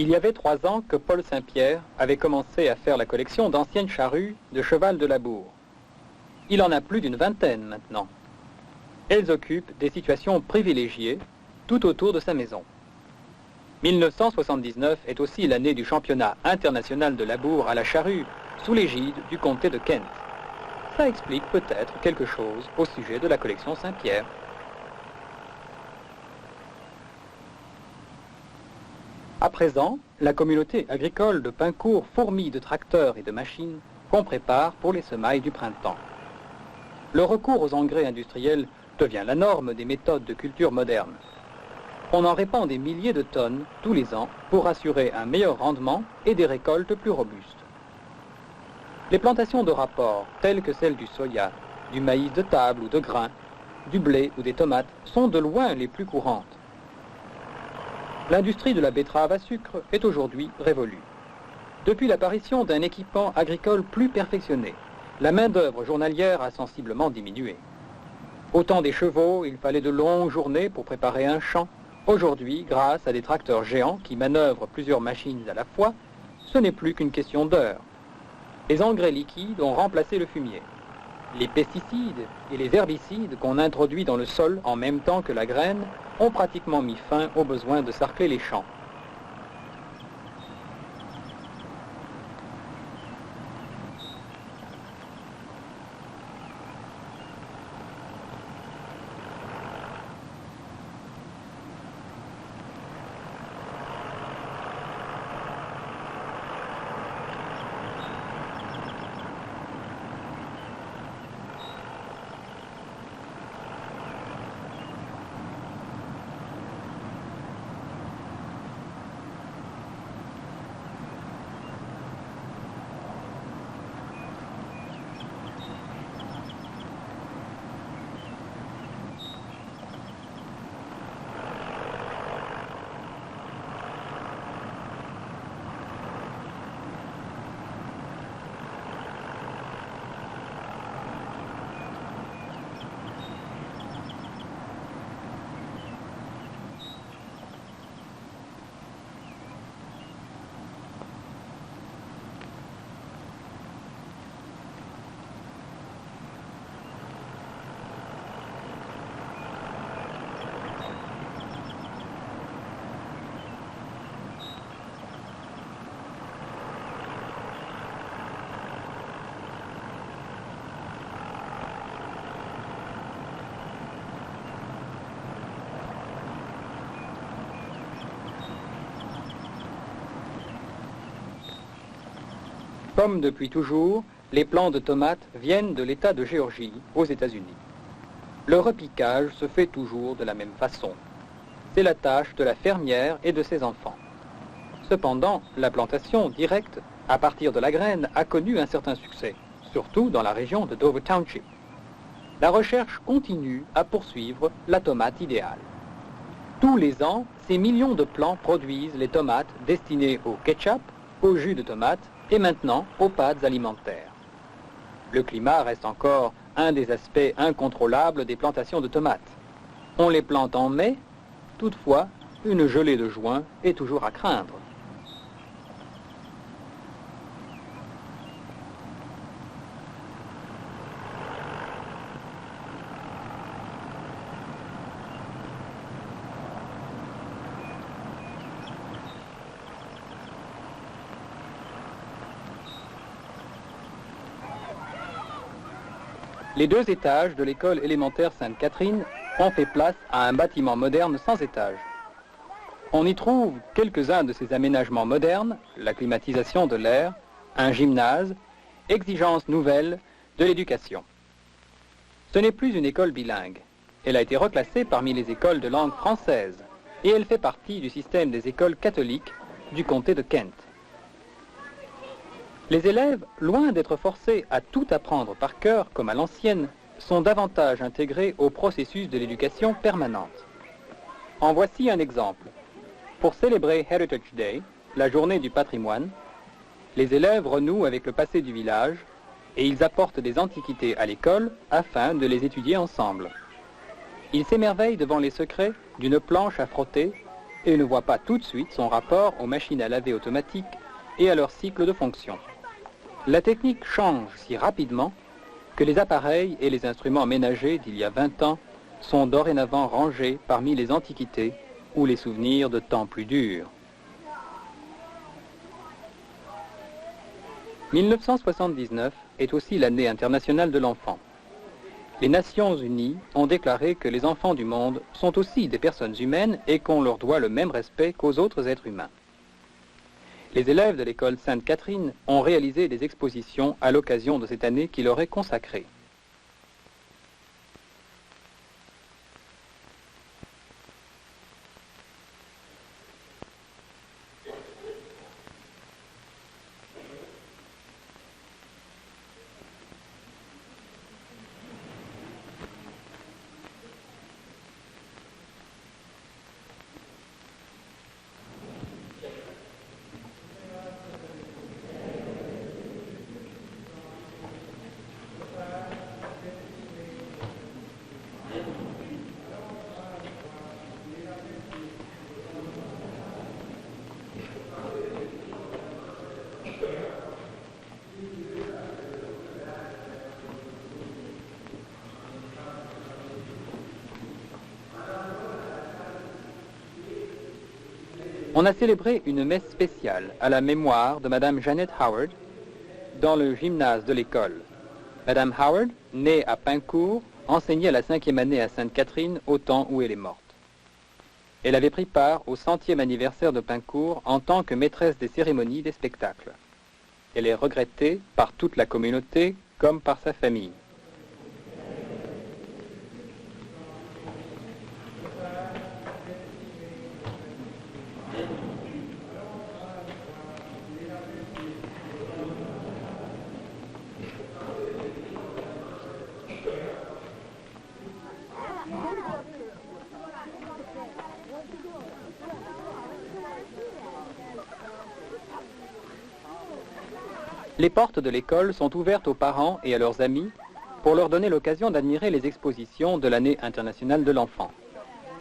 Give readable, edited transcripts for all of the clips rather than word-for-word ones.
Il y avait 3 ans que Paul Saint-Pierre avait commencé à faire la collection d'anciennes charrues de cheval de labour. Il en a plus d'une vingtaine maintenant. Elles occupent des situations privilégiées tout autour de sa maison. 1979 est aussi l'année du championnat international de labour à la charrue sous l'égide du comté de Kent. Ça explique peut-être quelque chose au sujet de la collection Saint-Pierre. À présent, la communauté agricole de Pincourt fourmille de tracteurs et de machines qu'on prépare pour les semailles du printemps. Le recours aux engrais industriels devient la norme des méthodes de culture modernes. On en répand des milliers de tonnes tous les ans pour assurer un meilleur rendement et des récoltes plus robustes. Les plantations de rapport, telles que celles du soya, du maïs de table ou de grain, du blé ou des tomates, sont de loin les plus courantes. L'industrie de la betterave à sucre est aujourd'hui révolue. Depuis l'apparition d'un équipement agricole plus perfectionné, la main-d'œuvre journalière a sensiblement diminué. Au temps des chevaux, il fallait de longues journées pour préparer un champ. Aujourd'hui, grâce à des tracteurs géants qui manœuvrent plusieurs machines à la fois, ce n'est plus qu'une question d'heures. Les engrais liquides ont remplacé le fumier. Les pesticides et les herbicides qu'on introduit dans le sol en même temps que la graine ont pratiquement mis fin au besoin de sarcler les champs. Comme depuis toujours, les plants de tomates viennent de l'État de Géorgie, aux États-Unis. Le repiquage se fait toujours de la même façon. C'est la tâche de la fermière et de ses enfants. Cependant, la plantation directe, à partir de la graine, a connu un certain succès, surtout dans la région de Dover Township. La recherche continue à poursuivre la tomate idéale. Tous les ans, ces millions de plants produisent les tomates destinées au ketchup, au jus de tomate et maintenant aux pâtes alimentaires. Le climat reste encore un des aspects incontrôlables des plantations de tomates. On les plante en mai, toutefois, une gelée de juin est toujours à craindre. Les 2 étages de l'école élémentaire Sainte-Catherine ont fait place à un bâtiment moderne sans étage. On y trouve quelques-uns de ces aménagements modernes, la climatisation de l'air, un gymnase, exigences nouvelles de l'éducation. Ce n'est plus une école bilingue. Elle a été reclassée parmi les écoles de langue française et elle fait partie du système des écoles catholiques du comté de Kent. Les élèves, loin d'être forcés à tout apprendre par cœur comme à l'ancienne, sont davantage intégrés au processus de l'éducation permanente. En voici un exemple. Pour célébrer Heritage Day, la journée du patrimoine, les élèves renouent avec le passé du village et ils apportent des antiquités à l'école afin de les étudier ensemble. Ils s'émerveillent devant les secrets d'une planche à frotter et ne voit pas tout de suite son rapport aux machines à laver automatiques et à leur cycle de fonction. La technique change si rapidement que les appareils et les instruments ménagers d'il y a 20 ans sont dorénavant rangés parmi les antiquités ou les souvenirs de temps plus durs. 1979 est aussi l'année internationale de l'enfant. Les Nations Unies ont déclaré que les enfants du monde sont aussi des personnes humaines et qu'on leur doit le même respect qu'aux autres êtres humains. Les élèves de l'école Sainte-Catherine ont réalisé des expositions à l'occasion de cette année qui leur est consacrée. On a célébré une messe spéciale à la mémoire de Madame Janet Howard dans le gymnase de l'école. Madame Howard, née à Pincourt, enseignait la 5e année à Sainte-Catherine au temps où elle est morte. Elle avait pris part au 100e anniversaire de Pincourt en tant que maîtresse des cérémonies des spectacles. Elle est regrettée par toute la communauté comme par sa famille. Les portes de l'école sont ouvertes aux parents et à leurs amis pour leur donner l'occasion d'admirer les expositions de l'année internationale de l'enfant.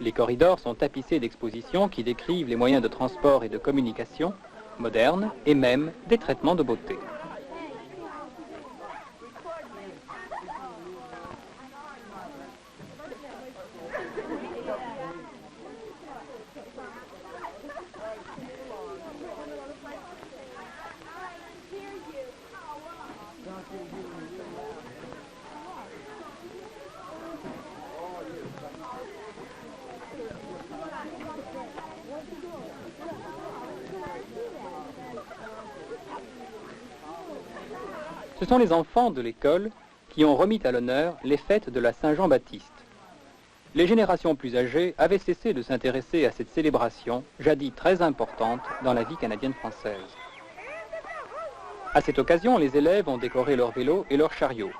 Les corridors sont tapissés d'expositions qui décrivent les moyens de transport et de communication modernes et même des traitements de beauté. Ce sont les enfants de l'école qui ont remis à l'honneur les fêtes de la Saint-Jean-Baptiste. Les générations plus âgées avaient cessé de s'intéresser à cette célébration, jadis très importante dans la vie canadienne-française. À cette occasion, les élèves ont décoré leurs vélos et leurs chariots.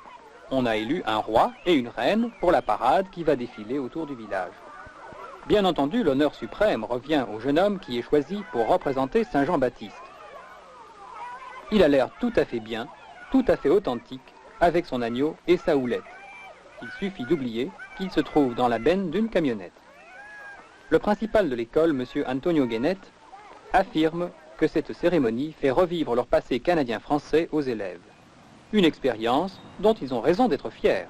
On a élu un roi et une reine pour la parade qui va défiler autour du village. Bien entendu, l'honneur suprême revient au jeune homme qui est choisi pour représenter Saint-Jean-Baptiste. Il a l'air tout à fait bien, tout à fait authentique, avec son agneau et sa houlette. Il suffit d'oublier qu'il se trouve dans la benne d'une camionnette. Le principal de l'école, M. Antonio Guénet, affirme que cette cérémonie fait revivre leur passé canadien-français aux élèves. Une expérience dont ils ont raison d'être fiers.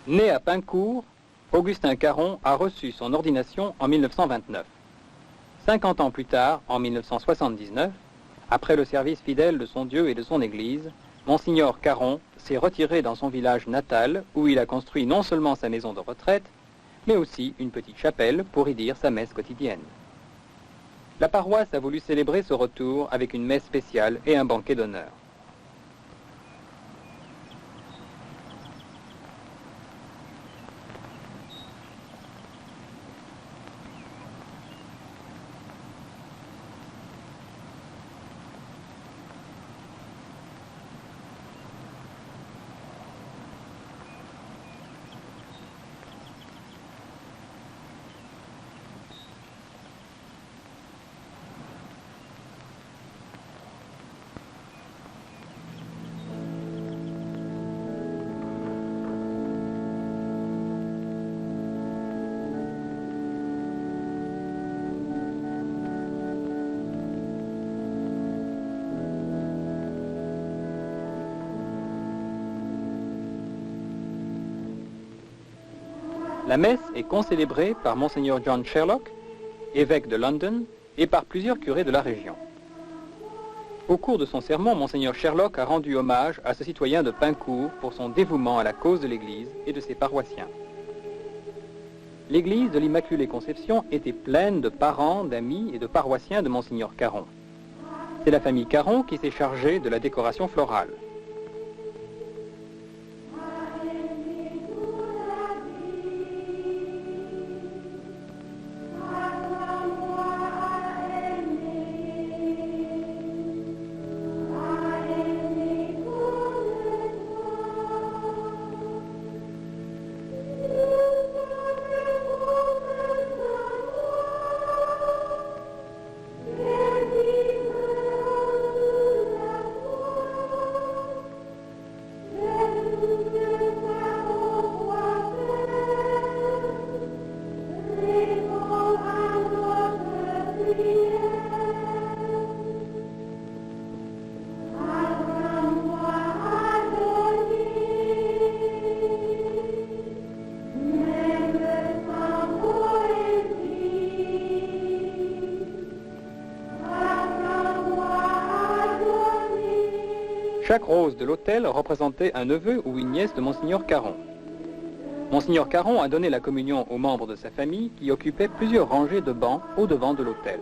Né à Pincourt, Augustin Caron a reçu son ordination en 1929. 50 ans plus tard, en 1979, après le service fidèle de son Dieu et de son Église, Monseigneur Caron s'est retiré dans son village natal où il a construit non seulement sa maison de retraite, mais aussi une petite chapelle pour y dire sa messe quotidienne. La paroisse a voulu célébrer ce retour avec une messe spéciale et un banquet d'honneur. La messe est concélébrée par Monseigneur John Sherlock, évêque de London, et par plusieurs curés de la région. Au cours de son sermon, Monseigneur Sherlock a rendu hommage à ce citoyen de Pincourt pour son dévouement à la cause de l'Église et de ses paroissiens. L'église de l'Immaculée Conception était pleine de parents, d'amis et de paroissiens de Monseigneur Caron. C'est la famille Caron qui s'est chargée de la décoration florale. Chaque rose de l'autel représentait un neveu ou une nièce de Monseigneur Caron. Monseigneur Caron a donné la communion aux membres de sa famille qui occupaient plusieurs rangées de bancs au devant de l'autel.